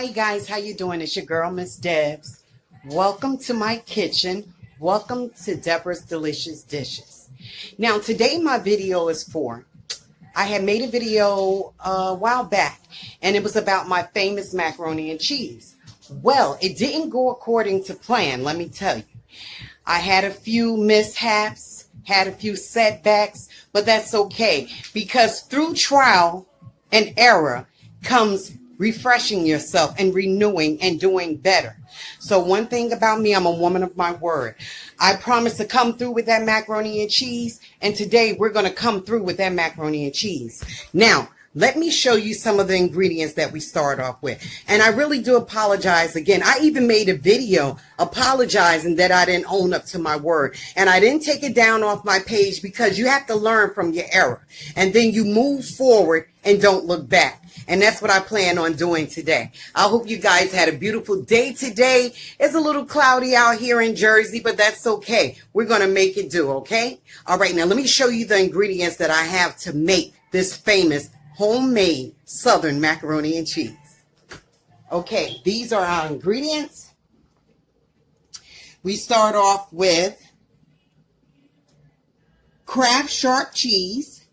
Hi guys, how you doing? It's your girl, Miss Debs. Welcome to my kitchen. Welcome to Deborah's Delicious Dishes. Now today my video is I had made a video a while back and it was about my famous macaroni and cheese. Well, it didn't go according to plan, let me tell you. I had a few mishaps, had a few setbacks, but that's okay because through trial and error comes refreshing yourself and renewing and doing better. So one thing about me, I'm a woman of my word. I promise to come through with that macaroni and cheese, and today we're going to come through with that macaroni and cheese. Now, let me show you some of the ingredients that we start off with. And I really do apologize again. I even made a video apologizing that I didn't own up to my word. And I didn't take it down off my page because you have to learn from your error. And then you move forward and don't look back. And that's what I plan on doing today. I hope you guys had a beautiful day today. It's a little cloudy out here in Jersey, but that's okay. We're going to make it do, okay? All right, now let me show you the ingredients that I have to make this famous homemade Southern macaroni and cheese. Okay, these are our ingredients. We start off with Kraft sharp cheese.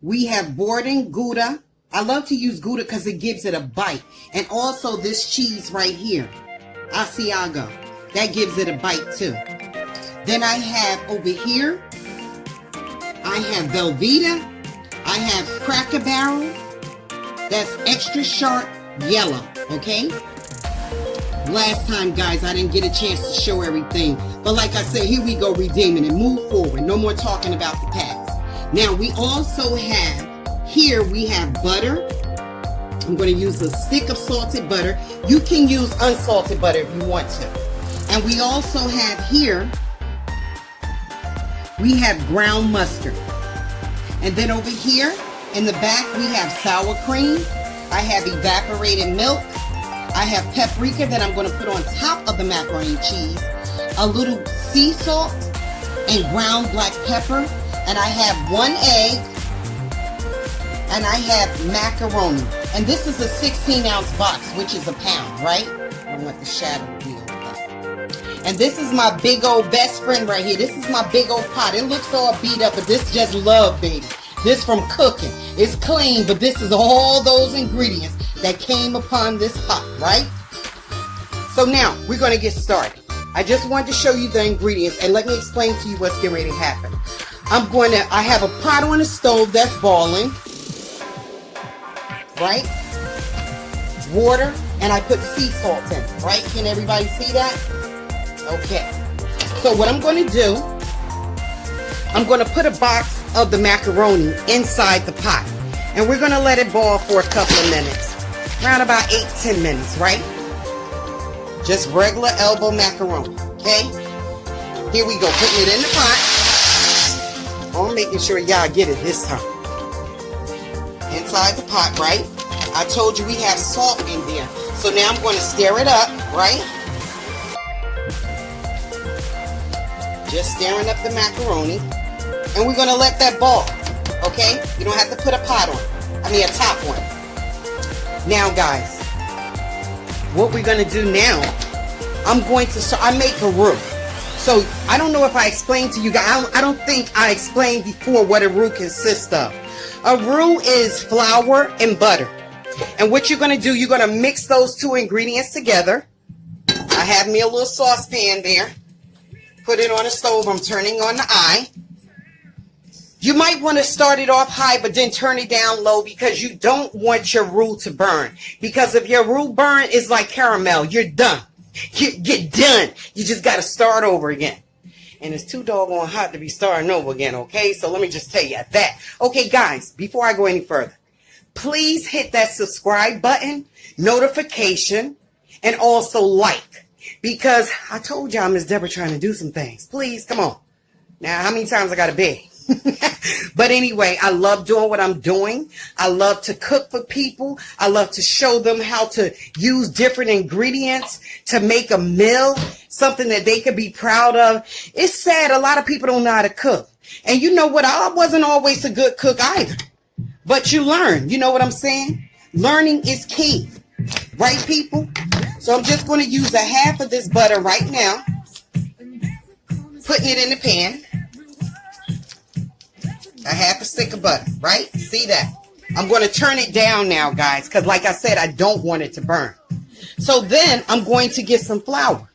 We have Borden Gouda. I love to use Gouda because it gives it a bite. And also this cheese right here, Asiago, that gives it a bite too. Then I have over here, I have Velveeta. I have Cracker Barrel. That's extra sharp yellow, okay? Last time, guys, I didn't get a chance to show everything. But like I said, here we go, redeeming it. Move forward. No more talking about the past. Now, we also have, here we have butter. I'm going to use a stick of salted butter. You can use unsalted butter if you want to. And we also have here, we have ground mustard. And then over here in the back, we have sour cream. I have evaporated milk. I have paprika that I'm going to put on top of the macaroni and cheese. A little sea salt and ground black pepper. And I have 1 egg. And I have macaroni. And this is a 16-ounce box, which is a pound, right? I don't want the shadow to be over that. And this is my big old best friend right here. This is my big old pot. It looks all beat up, but this just love, baby. This from cooking. It's clean, but this is all those ingredients that came upon this pot, right? So now, we're going to get started. I just wanted to show you the ingredients, and let me explain to you what's getting ready to happen. I have a pot on the stove that's boiling, right? Water, and I put sea salt in, right? Can everybody see that? Okay. So what I'm going to do, I'm going to put a box of the macaroni inside the pot. And we're going to let it boil for a couple of minutes. Around about 8-10 minutes, right? Just regular elbow macaroni, okay? Here we go, putting it in the pot. I'm making sure y'all get it this time. Inside the pot, right? I told you we have salt in there. So now I'm going to stir it up, right? Just stirring up the macaroni. And we're going to let that boil, okay? You don't have to put a pot on. A top on. Now, guys, what we're going to do now, I make a roux. So, I don't know if I explained to you guys, I don't think I explained before what a roux consists of. A roux is flour and butter. And what you're going to do, you're going to mix those two ingredients together. I have me a little saucepan there. Put it on the stove. I'm turning on the eye. You might want to start it off high, but then turn it down low because you don't want your roux to burn. Because if your roux burn, it's like caramel. You're done. Get done. You just got to start over again. And it's too doggone hot to be starting over again, okay? So let me just tell you that. Okay, guys, before I go any further, please hit that subscribe button, notification, and also like. Because I told y'all Miss Deborah trying to do some things. Please, come on. Now, how many times I got to beg? But anyway, I love doing what I'm doing. I love to cook for people. I love to show them how to use different ingredients to make a meal, something that they could be proud of. It's sad a lot of people don't know how to cook. And you know what? I wasn't always a good cook either. But you learn. You know what I'm saying? Learning is key. Right, people? So I'm just going to use a half of this butter right now. Putting it in the pan. A half a stick of butter, right? See that? I'm going to turn it down now, guys, because like I said, I don't want it to burn. So then I'm going to get some flour.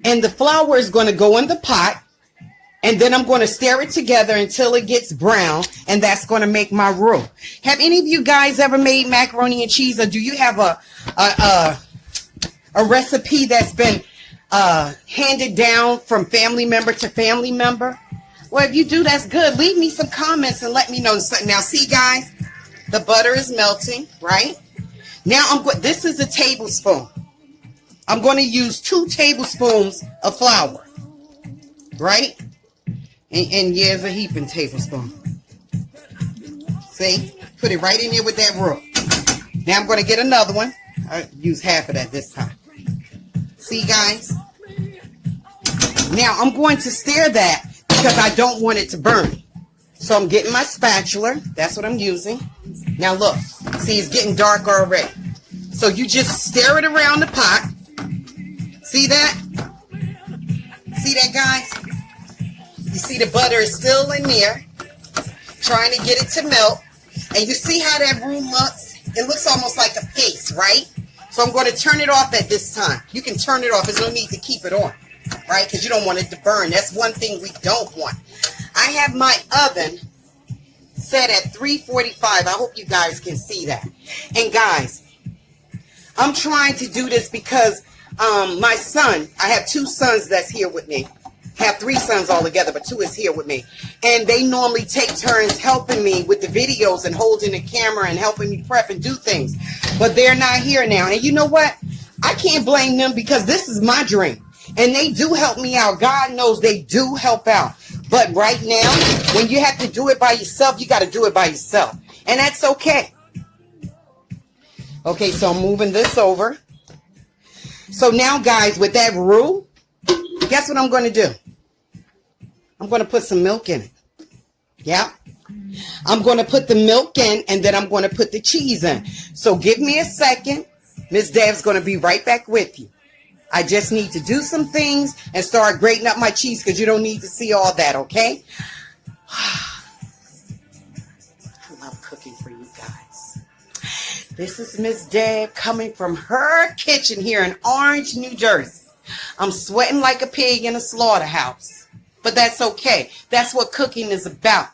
And the flour is going to go in the pot. And then I'm going to stir it together until it gets brown. And that's going to make my roux. Have any of you guys ever made macaroni and cheese? Or do you have a recipe that's been handed down from family member to family member? Well, if you do, that's good. Leave me some comments and let me know. Now, see, guys, the butter is melting, right? Now, this is a tablespoon. I'm going to use 2 tablespoons of flour, right? And yeah, it's a heaping tablespoon. See? Put it right in there with that roux. Now, I'm going to get another one. I'll use half of that this time. See, guys? Now, I'm going to stir that because I don't want it to burn. So I'm getting my spatula. That's what I'm using. Now look. See, it's getting dark already. So you just stir it around the pot. See that? See that, guys? You see the butter is still in there. Trying to get it to melt. And you see how that roux looks? It looks almost like a paste, right? So I'm going to turn it off at this time. You can turn it off. There's no need to keep it on. Right? Because you don't want it to burn. That's one thing we don't want. I have my oven set at 345. I hope you guys can see that. And guys, I'm trying to do this because my son, I have 2 sons that's here with me. I have 3 sons altogether, but 2 is here with me. And they normally take turns helping me with the videos and holding the camera and helping me prep and do things. But they're not here now. And you know what? I can't blame them because this is my dream. And they do help me out. God knows they do help out. But right now, when you have to do it by yourself, you got to do it by yourself. And that's okay. Okay, so I'm moving this over. So now, guys, with that roux, guess what I'm going to do? I'm going to put some milk in it. Yeah. I'm going to put the milk in, and then I'm going to put the cheese in. So give me a second. Miss Deb's going to be right back with you. I just need to do some things and start grating up my cheese because you don't need to see all that, okay? I love cooking for you guys. This is Miss Deb coming from her kitchen here in Orange, New Jersey. I'm sweating like a pig in a slaughterhouse, but that's okay. That's what cooking is about.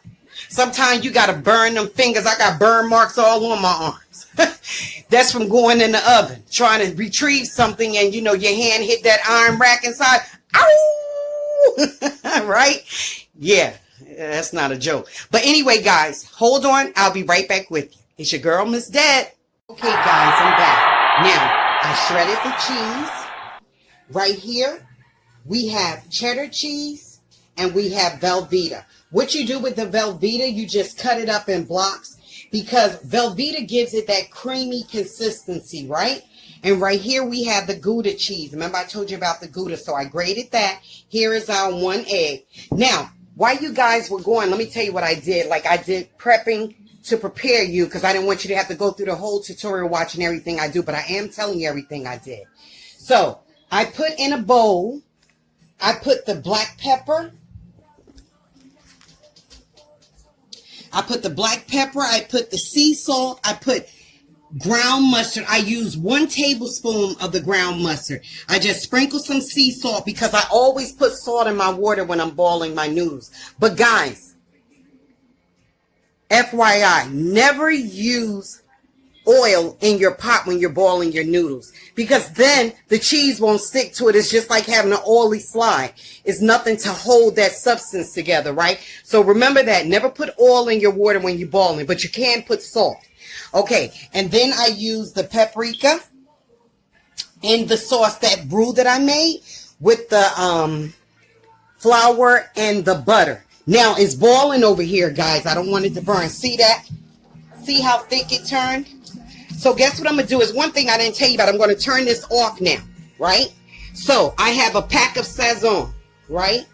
Sometimes you got to burn them fingers. I got burn marks all on my arms. That's from going in the oven, trying to retrieve something, and you know your hand hit that iron rack inside. Ow! Right? Yeah, that's not a joke. But anyway, guys, hold on. I'll be right back with you. It's your girl, Miss Deb. Okay, guys, I'm back. Now, I shredded the cheese. Right here, we have cheddar cheese and we have Velveeta. What you do with the Velveeta, you just cut it up in blocks because Velveeta gives it that creamy consistency, right? And right here we have the Gouda cheese. Remember I told you about the Gouda, so I grated that. Here is our 1 egg. Now, while you guys were going, let me tell you what I did. Like I did prepping to prepare you because I didn't want you to have to go through the whole tutorial watching everything I do, but I am telling you everything I did. So I put in a bowl, I put the black pepper, I put the sea salt, I put ground mustard. I use 1 tablespoon of the ground mustard. I just sprinkle some sea salt because I always put salt in my water when I'm boiling my noodles. But guys, FYI, never use oil in your pot when you're boiling your noodles because then the cheese won't stick to it. It's just like having an oily slide. It's nothing to hold that substance together, right? So remember that. Never put oil in your water when you're boiling, but you can put salt. Okay, and then I use the paprika in the sauce, that roux that I made with the flour and the butter. Now it's boiling over here, guys. I don't want it to burn. See that? See how thick it turned? So guess what I'm going to do is one thing I didn't tell you about. I'm going to turn this off now, right? So I have a pack of Sazon, right?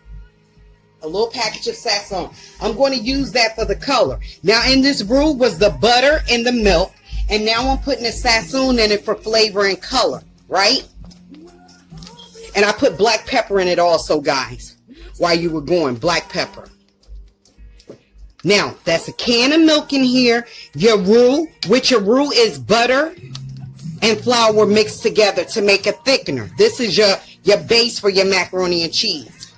A little package of Sazon. I'm going to use that for the color. Now in this roux was the butter and the milk. And now I'm putting the sassoon in it for flavor and color, right? And I put black pepper in it also, guys, while you were going, black pepper. Now, that's a can of milk in here. Your roux, which your roux is butter and flour mixed together to make a thickener. This is your base for your macaroni and cheese.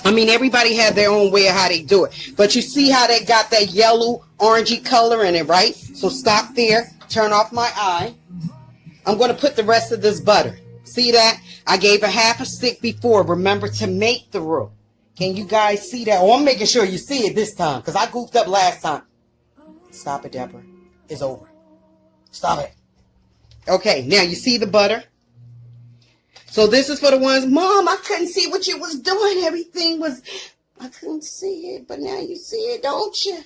I mean, everybody had their own way of how they do it. But you see how they got that yellow, orangey color in it, right? So stop there. Turn off my eye. I'm going to put the rest of this butter. See that? I gave a half a stick before. Remember to make the roux. Can you guys see that? Oh, I'm making sure you see it this time because I goofed up last time. Stop it, Deborah. It's over. Stop it. Okay, now you see the butter? So this is for the ones, Mom, I couldn't see what you was doing. Everything was, I couldn't see it, but now you see it, don't you?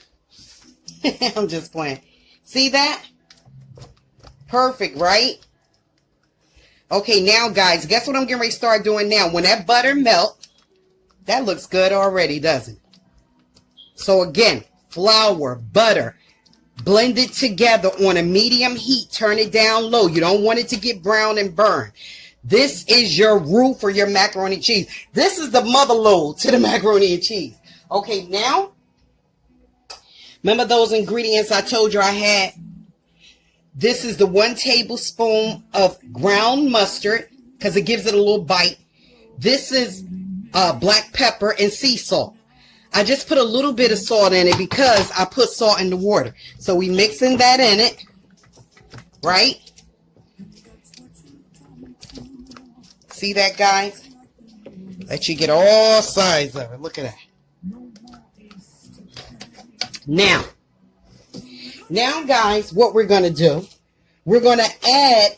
I'm just playing. See that? Perfect, right? Okay, now guys, guess what I'm getting ready to start doing now? When that butter melts, that looks good already, doesn't it? So again, flour, butter, blend it together on a medium heat. Turn it down low. You don't want it to get brown and burn. This is your roux for your macaroni and cheese. This is the mother load to the macaroni and cheese. Okay, now, remember those ingredients I told you I had? This is the 1 tablespoon of ground mustard because it gives it a little bite. This is black pepper and sea salt. I just put a little bit of salt in it because I put salt in the water. So we mixing that in it, right? See that, guys? Let you get all sides of it. Look at that. Now, guys, what we're going to do, we're going to add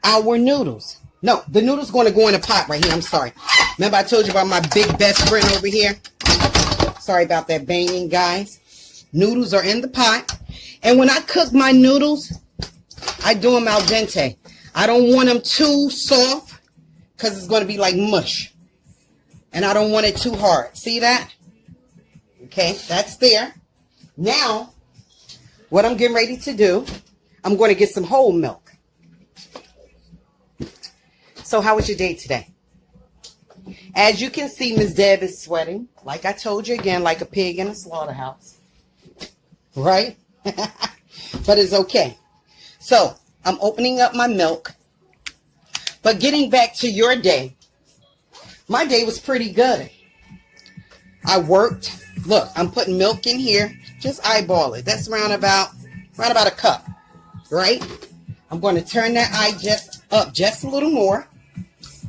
our noodles. No, the noodles going to go in a pot right here. I'm sorry. Remember I told you about my big best friend over here? Sorry about that banging, guys. Noodles are in the pot. And when I cook my noodles, I do them al dente. I don't want them too soft because it's going to be like mush. And I don't want it too hard. See that? Okay, that's there. Now, what I'm getting ready to do, I'm going to get some whole milk. So how was your day today? As you can see, Miss Deb is sweating. Like I told you again, like a pig in a slaughterhouse. Right? But it's okay. So, I'm opening up my milk. But getting back to your day, my day was pretty good. I worked. Look, I'm putting milk in here. Just eyeball it. That's around about a cup. Right? I'm going to turn that eye up just a little more.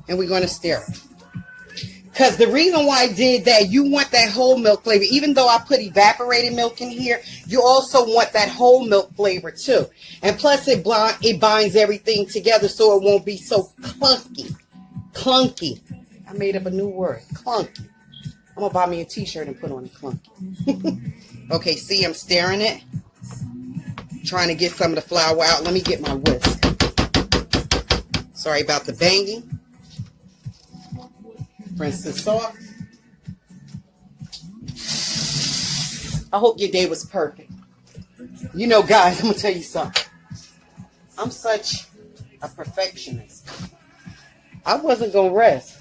And we're going to stir it. Because the reason why I did that, you want that whole milk flavor. Even though I put evaporated milk in here, you also want that whole milk flavor too. And plus it binds everything together so it won't be so clunky. Clunky. I made up a new word. Clunky. I'm going to buy me a t-shirt and put on a clunky. Okay, see, I'm stirring it. Trying to get some of the flour out. Let me get my whisk. Sorry about the banging. Rinse this off. I hope your day was perfect. You know, guys, I'm going to tell you something. I'm such a perfectionist. I wasn't going to rest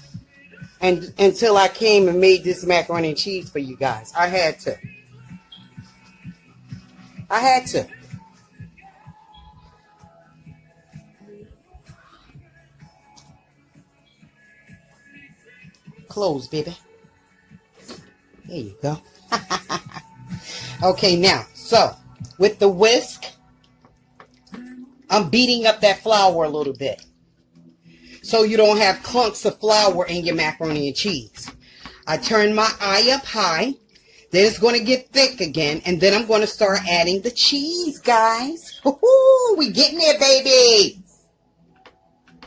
until I came and made this macaroni and cheese for you guys. I had to. Close, baby. There you go. Okay, now, so with the whisk, I'm beating up that flour a little bit so you don't have clumps of flour in your macaroni and cheese. I turn my eye up high. Then it's going to get thick again, and then I'm going to start adding the cheese, guys. Woohoo! We getting there, baby.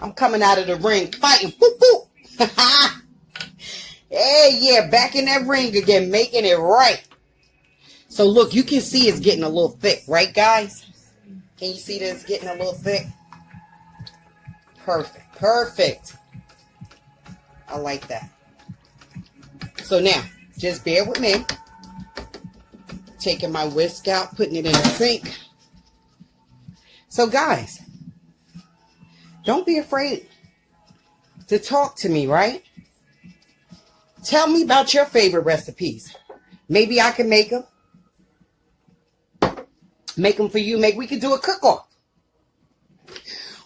I'm coming out of the ring fighting. Woo-hoo! Hey, yeah, back in that ring again, making it right. So, look, you can see it's getting a little thick, right, guys? Can you see that it's getting a little thick? Perfect, perfect. I like that. So, now, just bear with me. Taking my whisk out, putting it in the sink. So guys, don't be afraid to talk to me, right? Tell me about your favorite recipes. Maybe I can make them. Make them for you. Maybe we could do a cook-off.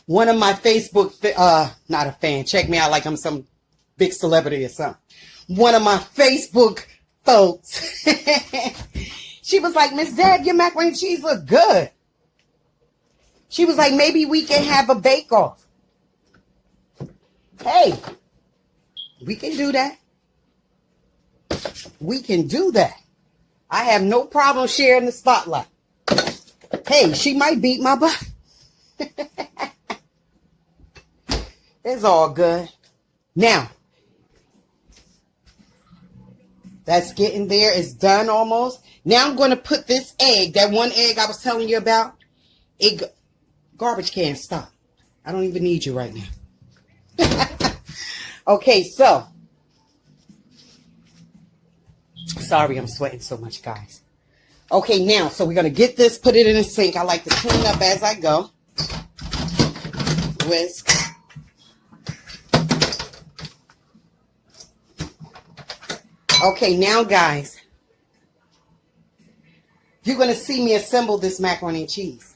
One of my Facebook, not a fan, check me out like I'm some big celebrity or something. One of my Facebook folks, she was like, Miss Deb, your macaroni and cheese look good. She was like, maybe we can have a bake-off. Hey, we can do that. We can do that. I have no problem sharing the spotlight. Hey, she might beat my butt. It's all good. Now, that's getting there. It's done almost. Now I'm going to put this egg, that one egg I was telling you about. Garbage can, stop. I don't even need you right now. Okay, so. Sorry, I'm sweating so much, guys. Okay, now, so we're going to get this, put it in the sink. I like to clean up as I go. Whisk. Okay, now, guys, you're going to see me assemble this macaroni and cheese.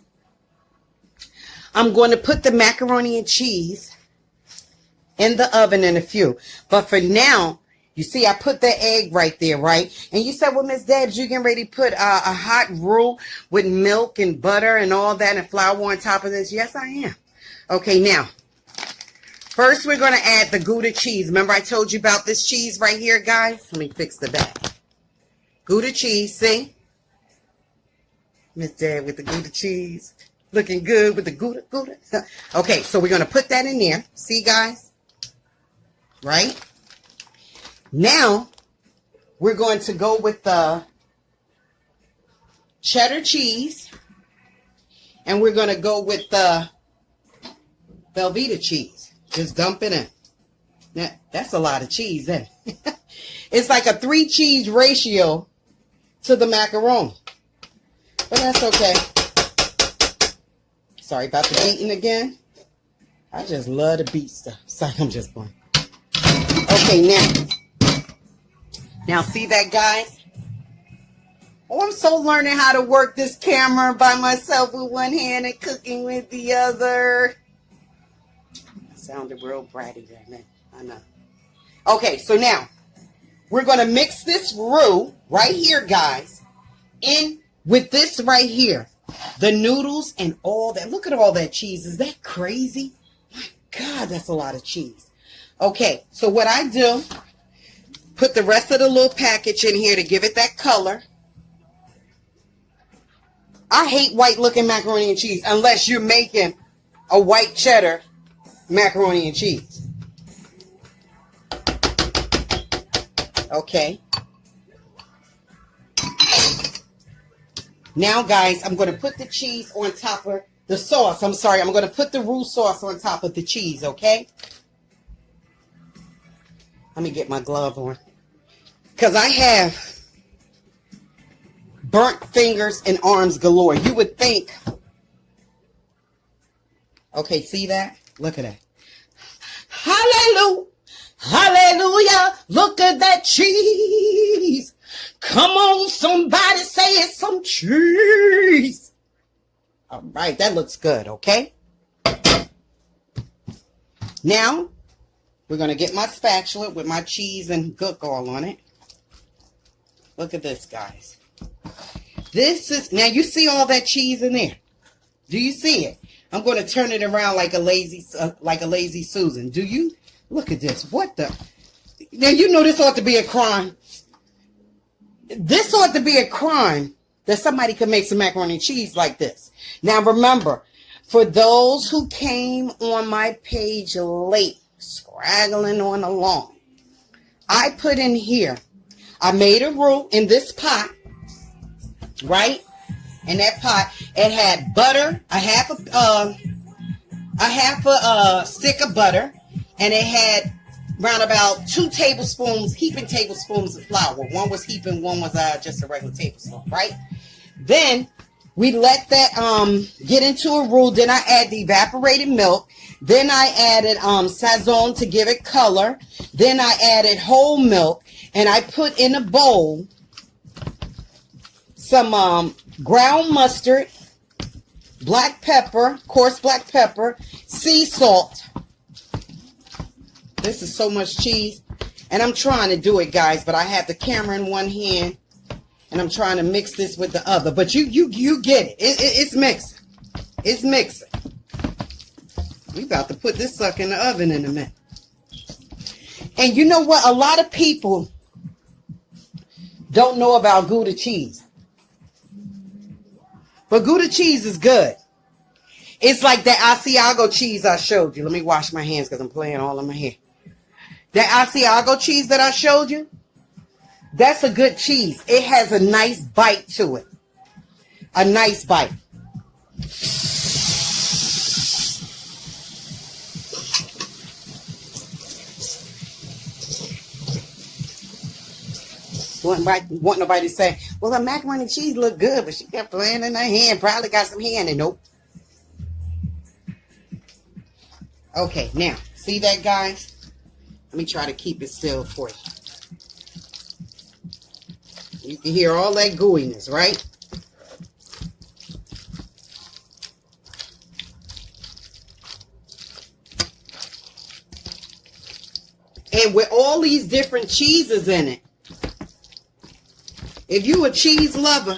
I'm going to put the macaroni and cheese in the oven in a few. But for now, you see, I put the egg right there, right? And you said, well, Miss Debs, you getting ready to put a hot roux with milk and butter and all that and flour on top of this? Yes, I am. Okay, now, first we're going to add the Gouda cheese. Remember I told you about this cheese right here, guys? Let me fix the back. Gouda cheese, see? Miss Deb with the Gouda cheese. Looking good with the Gouda. Okay, so we're going to put that in there. See, guys? Right? Now, we're going to go with the cheddar cheese. And we're going to go with the Velveeta cheese. Just dump it in. Now, that's a lot of cheese, isn't it? It's like a 3 cheese ratio to the macaroni. But that's okay. Sorry about the beating again. I just love to beat stuff. Sorry, I'm just going. Okay, now see that, guys? Oh, I'm so learning how to work this camera by myself with one hand and cooking with the other. I sounded real bratty there, man. I know. Okay, so now we're going to mix this roux right here, guys, in with this right here. The noodles and all that. Look at all that cheese. Is that crazy? My God, that's a lot of cheese. Okay, so what I do, put the rest of the little package in here to give it that color. I hate white looking macaroni and cheese unless you're making a white cheddar macaroni and cheese. Okay. Now, guys, I'm going to put the cheese on top of the sauce. I'm sorry. I'm going to put the roux sauce on top of the cheese, okay? Let me get my glove on. Because I have burnt fingers and arms galore. You would think. Okay, see that? Look at that. Hallelujah. Hallelujah. Look at that cheese. Come on, somebody say it's some cheese. All right, that looks good, okay? Now, we're going to get my spatula with my cheese and gook all on it. Look at this, guys. This is, now you see all that cheese in there. Do you see it? I'm going to turn it around like a lazy Susan. Do you? Look at this. What the? Now, you know this ought to be a crime. This ought to be a crime that somebody could make some macaroni and cheese like this. Now, remember, for those who came on my page late, scraggling on along, I put in here, I made a roux in this pot, right? In that pot, it had butter, a half a stick of butter, and it had around about 2 tablespoons, heaping tablespoons of flour. One was heaping, one was just a regular tablespoon, right? Then We let that get into a roux. Then I add the evaporated milk. Then I added Sazon to give it color. Then I added whole milk. And I put in a bowl some ground mustard, black pepper, coarse black pepper, sea salt. This is so much cheese. And I'm trying to do it, guys, but I have the camera in one hand. And I'm trying to mix this with the other. But you get it. It's mixing. It's mixing. We about to put this sucker in the oven in a minute. And you know what? A lot of people don't know about Gouda cheese. But Gouda cheese is good. It's like that Asiago cheese I showed you. Let me wash my hands because I'm playing all in my hair. That Asiago cheese that I showed you, that's a good cheese. It has a nice bite to it. A nice bite. Want nobody to say, well, the macaroni cheese look good, but she kept playing in her hand. Probably got some hair in it. Nope. Okay, now, see that, guys? Let me try to keep it still for you. You can hear all that gooiness, right? And with all these different cheeses in it, if you a cheese lover,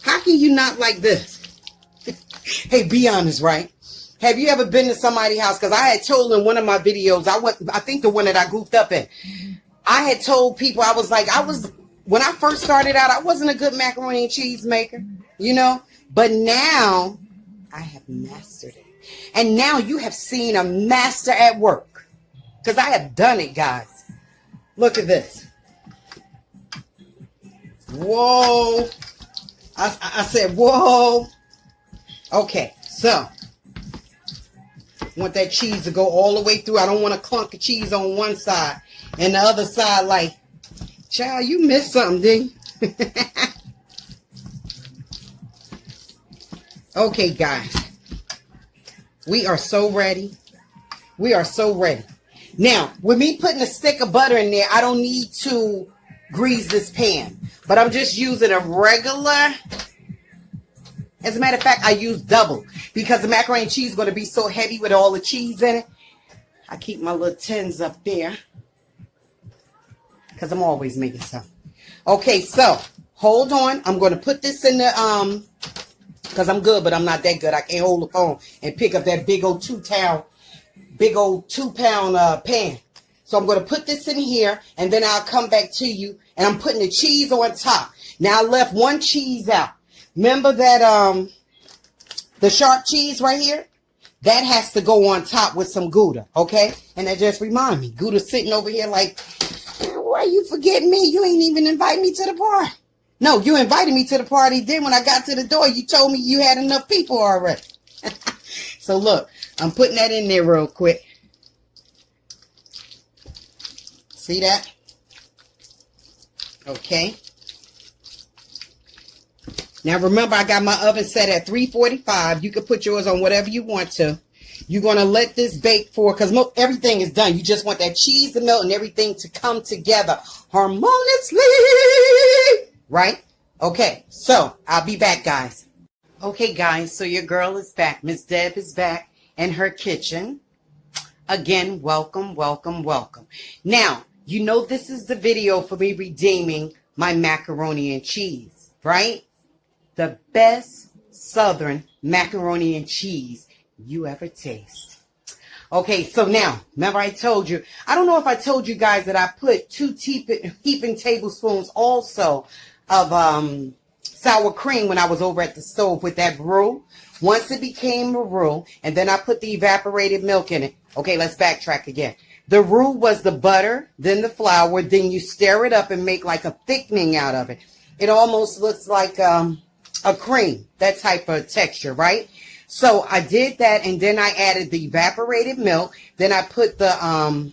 how can you not like this? Hey, be honest, right? Have you ever been to somebody's house? Because I had told in one of my videos, I think the one that I goofed up in, I had told people, I was like, when I first started out, I wasn't a good macaroni and cheese maker, you know? But now, I have mastered it. And now you have seen a master at work. Because I have done it, guys. Look at this. Whoa. I said, whoa. Okay, so. Want that cheese to go all the way through. I don't want a clunk of cheese on one side. And the other side like, child, you missed something, didn't you? Okay, guys. We are so ready. We are so ready. Now, with me putting a stick of butter in there, I don't need to grease this pan. But I'm just using a regular. As a matter of fact, I use double. Because the macaroni and cheese is going to be so heavy with all the cheese in it. I keep my little tins up there. Because I'm always making something. Okay, so, hold on. I'm going to put this in the, because I'm good, but I'm not that good. I can't hold the phone and pick up that big old 2-pound pan. So I'm going to put this in here, and then I'll come back to you, and I'm putting the cheese on top. Now, I left one cheese out. Remember that, the sharp cheese right here? That has to go on top with some Gouda, okay? And that just remind me, Gouda's sitting over here like, why you forgetting me? You ain't even invite me to the party. No, you invited me to the party. Then when I got to the door, you told me you had enough people already. So look, I'm putting that in there real quick. See that? Okay. Now remember, I got my oven set at 345. You can put yours on whatever you want to. You're going to let this bake for, because everything is done. You just want that cheese to melt and everything to come together harmoniously. Right? Okay, so I'll be back, guys. Okay, guys, so your girl is back. Miss Deb is back in her kitchen. Again, welcome, welcome, welcome. Now, you know this is the video for me redeeming my macaroni and cheese, right? The best Southern macaroni and cheese you ever taste. Okay, so now, remember I told you, I don't know if I told you guys that I put 2 heaping tablespoons also of sour cream when I was over at the stove with that roux. Once it became a roux, and then I put the evaporated milk in it. Okay, let's backtrack again. The roux was the butter, then the flour, then you stir it up and make like a thickening out of it. It almost looks like a cream, that type of texture, right? So I did that, and then I added the evaporated milk. Then I put the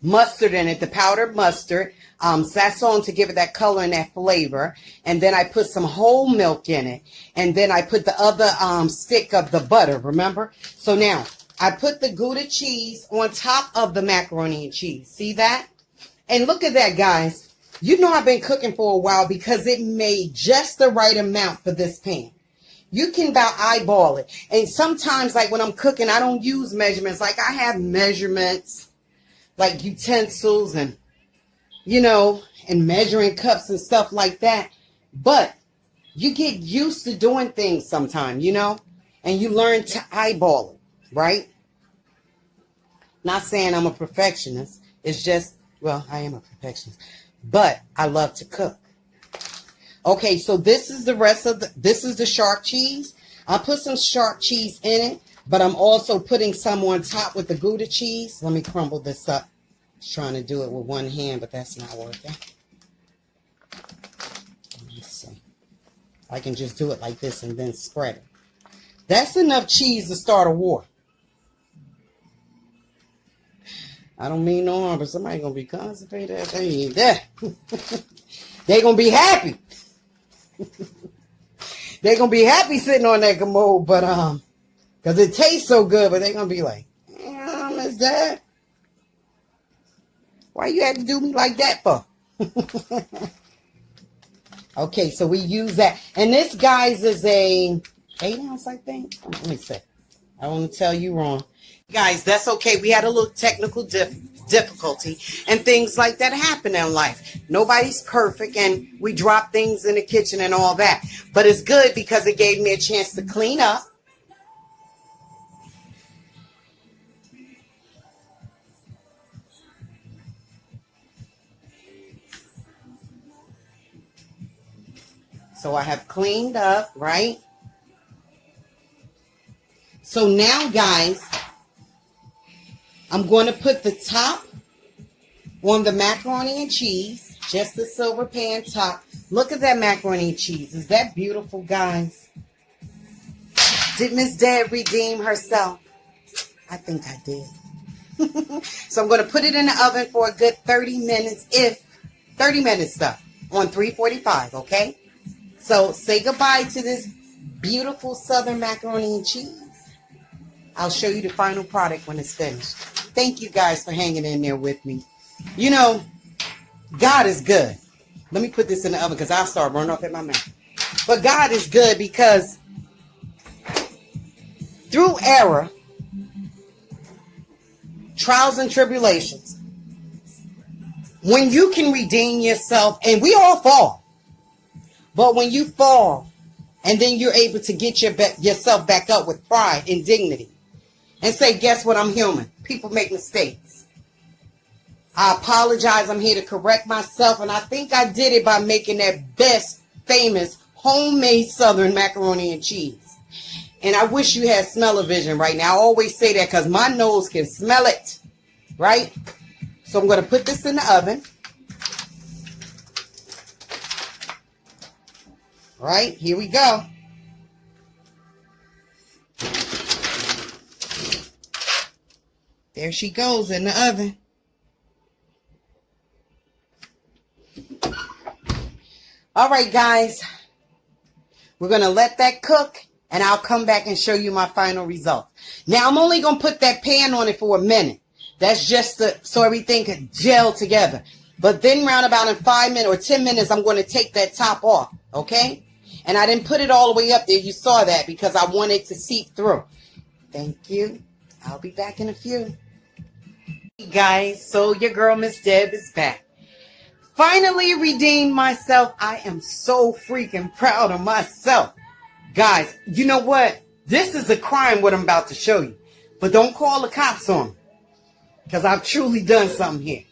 mustard in it, the powdered mustard. sazon to give it that color and that flavor. And then I put some whole milk in it. And then I put the other stick of the butter, remember? So now, I put the Gouda cheese on top of the macaroni and cheese. See that? And look at that, guys. You know I've been cooking for a while because it made just the right amount for this pan. You can about eyeball it. And sometimes, like when I'm cooking, I don't use measurements. Like I have measurements, like utensils and, you know, and measuring cups and stuff like that. But you get used to doing things sometime, you know, and you learn to eyeball it, right? Not saying I'm a perfectionist. It's just, well, I am a perfectionist, but I love to cook. Okay, so this is the rest of this is the shark cheese. I put some shark cheese in it, but I'm also putting some on top with the Gouda cheese. Let me crumble this up. I was trying to do it with one hand, but that's not working. Let me see. I can just do it like this and then spread it. That's enough cheese to start a war. I don't mean no harm, but somebody's going to be constipated after they eat that. They're going to be happy. They're going to be happy sitting on that commode, but, because it tastes so good, but they're going to be like, Miss Dad, why you had to do me like that for? Okay, so we use that. And this, guys, is a 8 ounce, I think. Let me see. I want to tell you wrong. Guys, that's okay. We had a little technical difficulty and things like that happen in life. Nobody's perfect and we drop things in the kitchen and all that. But it's good because it gave me a chance to clean up. So I have cleaned up, right? So now, guys, I'm going to put the top on the macaroni and cheese, just the silver pan top. Look at that macaroni and cheese. Is that beautiful, guys? Did Miss Deb redeem herself? I think I did. So I'm going to put it in the oven for a good 30 minutes, 30 minutes stuff, on 345, okay? So say goodbye to this beautiful southern macaroni and cheese. I'll show you the final product when it's finished. Thank you guys for hanging in there with me. You know, God is good. Let me put this in the oven because I'll start running off in my mouth. But God is good because through error, trials and tribulations, when you can redeem yourself, and we all fall, but when you fall and then you're able to get yourself back up with pride and dignity and say, guess what, I'm human. People make mistakes. I apologize. I'm here to correct myself. And I think I did it by making that best, famous, homemade Southern macaroni and cheese. And I wish you had smell-o-vision right now. I always say that because my nose can smell it. Right? So I'm going to put this in the oven. All right, here we go. There she goes in the oven. All right, guys. We're going to let that cook, and I'll come back and show you my final result. Now, I'm only going to put that pan on it for a minute. That's just so everything can gel together. But then round about in 5 minutes or 10 minutes, I'm going to take that top off, okay? And I didn't put it all the way up there. You saw that because I wanted to seep through. Thank you. I'll be back in a few. Hey guys, so your girl Miss Deb is back. Finally redeemed myself. I am so freaking proud of myself. Guys, you know what? This is a crime what I'm about to show you. But don't call the cops on me. Because I've truly done something here.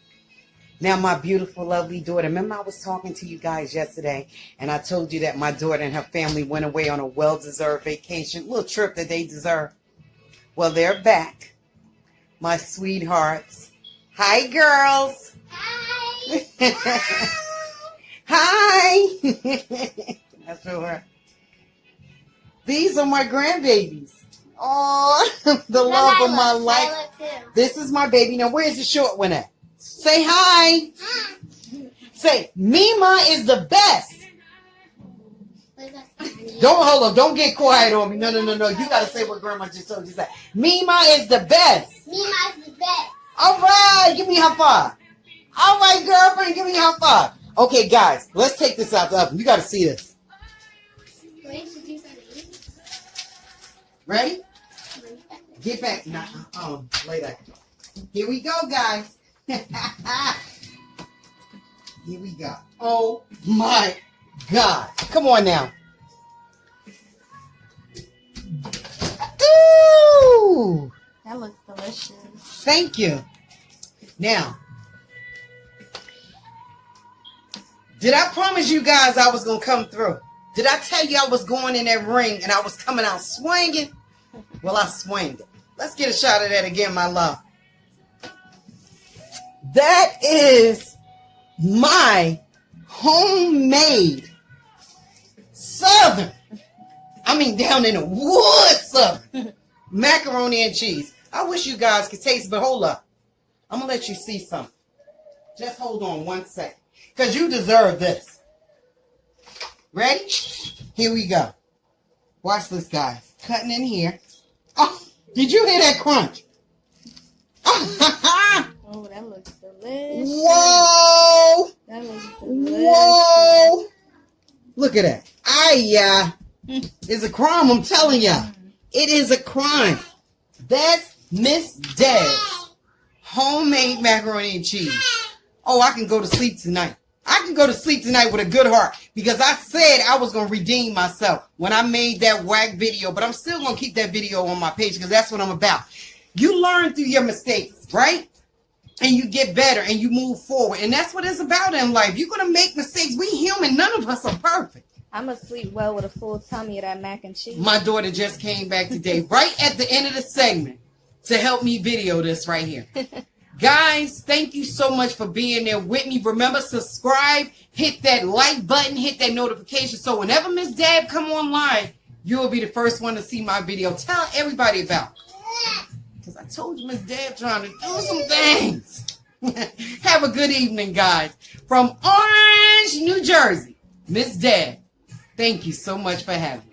Now, my beautiful, lovely daughter. Remember I was talking to you guys yesterday. And I told you that my daughter and her family went away on a well-deserved vacation. Little trip that they deserve. Well, they're back. My sweethearts. Hi, girls. Hi. Hi. That's her. These are my grandbabies. Oh, the love of my life. This is my baby. Now, where's the short one at? Say hi. Hi. Say, Mima is the best. Don't hold up. Don't get quiet on me. No. You got to say what Grandma just told you. Say, Mima is the best. Mima is the best. All right. Give me a high five. All right, girlfriend. Give me a high five. Okay, guys. Let's take this out the oven. You got to see this. Ready? Get back. Nah, later. Here we go, guys. Here we go. Oh, my God. Come on now. Ooh. That looks delicious. Thank you. Now, did I promise you guys I was going to come through? Did I tell you I was going in that ring and I was coming out swinging? Well, I swinged it. Let's get a shot of that again, my love. That is my homemade Southern, down in the woods Southern macaroni and cheese. I wish you guys could taste it, but hold up. I'm going to let you see something. Just hold on 1 second, because you deserve this. Ready? Here we go. Watch this, guys. Cutting in here. Oh, did you hear that crunch? Oh, that looks delicious. Whoa! That looks delicious. Whoa! Look at that. It's a crime, I'm telling ya. It is a crime. That's Miss Deb's homemade macaroni and cheese. Oh, I can go to sleep tonight. I can go to sleep tonight with a good heart because I said I was going to redeem myself when I made that whack video, but I'm still going to keep that video on my page because that's what I'm about. You learn through your mistakes, right? And you get better and you move forward. And that's what it's about in life. You're going to make mistakes. We human. None of us are perfect. I'm going to sleep well with a full tummy of that mac and cheese. My daughter just came back today, right at the end of the segment, to help me video this right here. Guys, thank you so much for being there with me. Remember, subscribe, hit that like button, hit that notification. So whenever Miss Deb come online, you will be the first one to see my video. Tell everybody about it. Because I told you Miss Deb trying to do some things. Have a good evening, guys. From Orange, New Jersey, Miss Deb, thank you so much for having me.